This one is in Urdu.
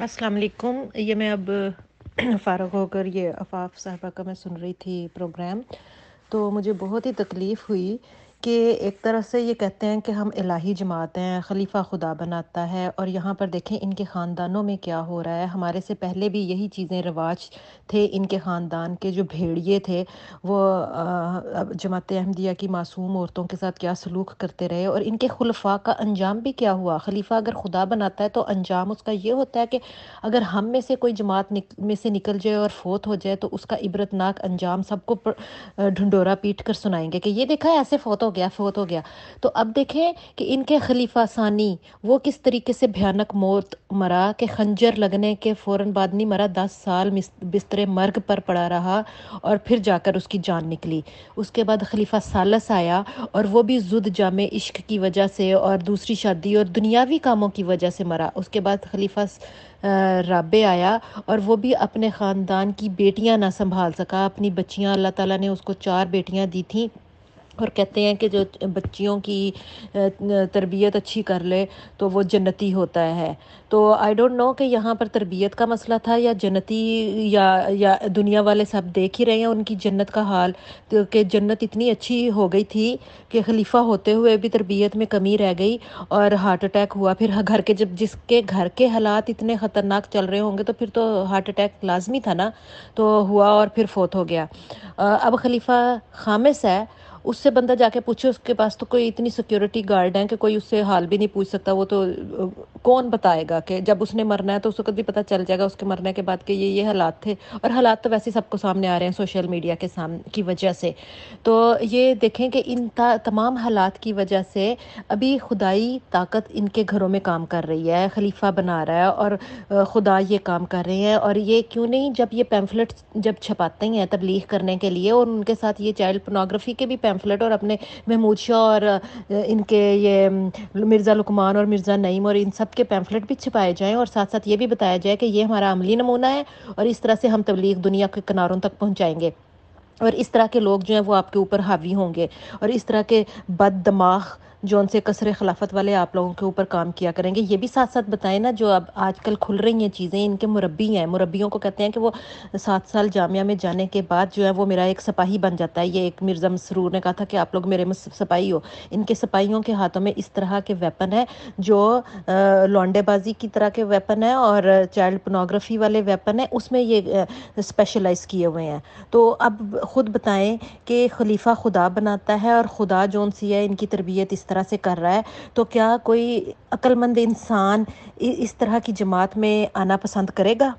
السلام علیکم۔ یہ میں اب فارغ ہو کر یہ عفاف صاحبہ کا میں سن رہی تھی پروگرام، تو مجھے بہت ہی تکلیف ہوئی کہ ایک طرح سے یہ کہتے ہیں کہ ہم الہی جماعت ہیں، خلیفہ خدا بناتا ہے، اور یہاں پر دیکھیں ان کے خاندانوں میں کیا ہو رہا ہے۔ ہمارے سے پہلے بھی یہی چیزیں رواج تھے، ان کے خاندان کے جو بھیڑیے تھے وہ جماعت احمدیہ کی معصوم عورتوں کے ساتھ کیا سلوک کرتے رہے، اور ان کے خلفاء کا انجام بھی کیا ہوا۔ خلیفہ اگر خدا بناتا ہے تو انجام اس کا یہ ہوتا ہے کہ اگر ہم میں سے کوئی جماعت میں سے نکل جائے اور فوت ہو جائے تو اس کا عبرتناک انجام سب کو ڈھنڈورا پیٹ کر سنائیں گے کہ یہ دیکھا ایسے فوت ہو گیا فوت ہو گیا۔ تو اب دیکھیں کہ ان کے خلیفہ ثانی وہ کس طریقے سے بھیانک موت مرا کہ خنجر لگنے کے فوراً بعد نہیں مرا، 10 سال بستر مرگ پر پڑا رہا اور پھر جا کر اس کی جان نکلی۔ اس کے بعد خلیفہ ثالث آیا اور وہ بھی زد جامع عشق کی وجہ سے اور دوسری شادی اور دنیاوی کاموں کی وجہ سے مرا۔ اس کے بعد خلیفہ رابع آیا اور وہ بھی اپنے خاندان کی بیٹیاں نہ سنبھال سکا، اپنی بچیاں اللہ تعالیٰ نے اس کو 4 بیٹیاں دی تھیں، اور کہتے ہیں کہ جو بچیوں کی تربیت اچھی کر لے تو وہ جنتی ہوتا ہے۔ تو آئی ڈونٹ نو کہ یہاں پر تربیت کا مسئلہ تھا یا جنتی، یا دنیا والے سب دیکھ ہی رہے ہیں ان کی جنت کا حال، کہ جنت اتنی اچھی ہو گئی تھی کہ خلیفہ ہوتے ہوئے بھی تربیت میں کمی رہ گئی اور ہارٹ اٹیک ہوا۔ پھر گھر کے جس کے گھر کے حالات اتنے خطرناک چل رہے ہوں گے تو پھر تو ہارٹ اٹیک لازمی تھا نا، تو ہوا اور پھر فوت ہو گیا۔ اب خلیفہ خامس ہے، اس سے بندہ جا کے پوچھے، اس کے پاس تو کوئی اتنی سیکیورٹی گارڈ ہیں کہ کوئی اس سے حال بھی نہیں پوچھ سکتا۔ وہ تو کون بتائے گا کہ جب اس نے مرنا ہے تو اس وقت بھی پتہ چل جائے گا اس کے مرنے کے بعد کہ یہ حالات تھے، اور حالات تو ویسے سب کو سامنے آ رہے ہیں سوشل میڈیا کے کی وجہ سے۔ تو یہ دیکھیں کہ ان تمام حالات کی وجہ سے ابھی خدائی طاقت ان کے گھروں میں کام کر رہی ہے، خلیفہ بنا رہا ہے اور خدا یہ کام کر رہے ہیں۔ اور یہ کیوں نہیں، جب یہ پیمفلٹ جب چھپاتے ہیں تبلیغ کرنے کے لیے، اور ان کے ساتھ یہ چائلڈ پورنوگرافی کے بھی پیمفلٹ اور اپنے محمود شاہ اور ان کے یہ مرزا لقمان اور مرزا نعیم اور ان سب کے پیمفلٹ بھی چھپائے جائیں، اور ساتھ ساتھ یہ بھی بتایا جائے کہ یہ ہمارا عملی نمونہ ہے اور اس طرح سے ہم تبلیغ دنیا کے کناروں تک پہنچائیں گے، اور اس طرح کے لوگ جو ہیں وہ آپ کے اوپر حاوی ہوں گے، اور اس طرح کے بد دماغ جو ان سے کثر خلافت والے آپ لوگوں کے اوپر کام کیا کریں گے۔ یہ بھی ساتھ ساتھ بتائیں نا، جو اب آج کل کھل رہی ہیں چیزیں، ان کے مربی ہیں، مربیوں کو کہتے ہیں کہ وہ 7 سال جامعہ میں جانے کے بعد جو ہے وہ میرا ایک سپاہی بن جاتا ہے۔ یہ ایک مرزا مسرور نے کہا تھا کہ آپ لوگ میرے سپاہی ہو۔ ان کے سپاہیوں کے ہاتھوں میں اس طرح کے ویپن ہیں جو لونڈے بازی کی طرح کے ویپن ہیں اور چائلڈ پورنوگرافی والے ویپن ہیں، اس میں یہ اسپیشلائز کیے ہوئے ہیں۔ تو اب خود بتائیں کہ خلیفہ خدا بناتا ہے اور خدا جون سی ہے ان کی تربیت اس طرح سے کر رہا ہے، تو کیا کوئی عقل مند انسان اس طرح کی جماعت میں آنا پسند کرے گا؟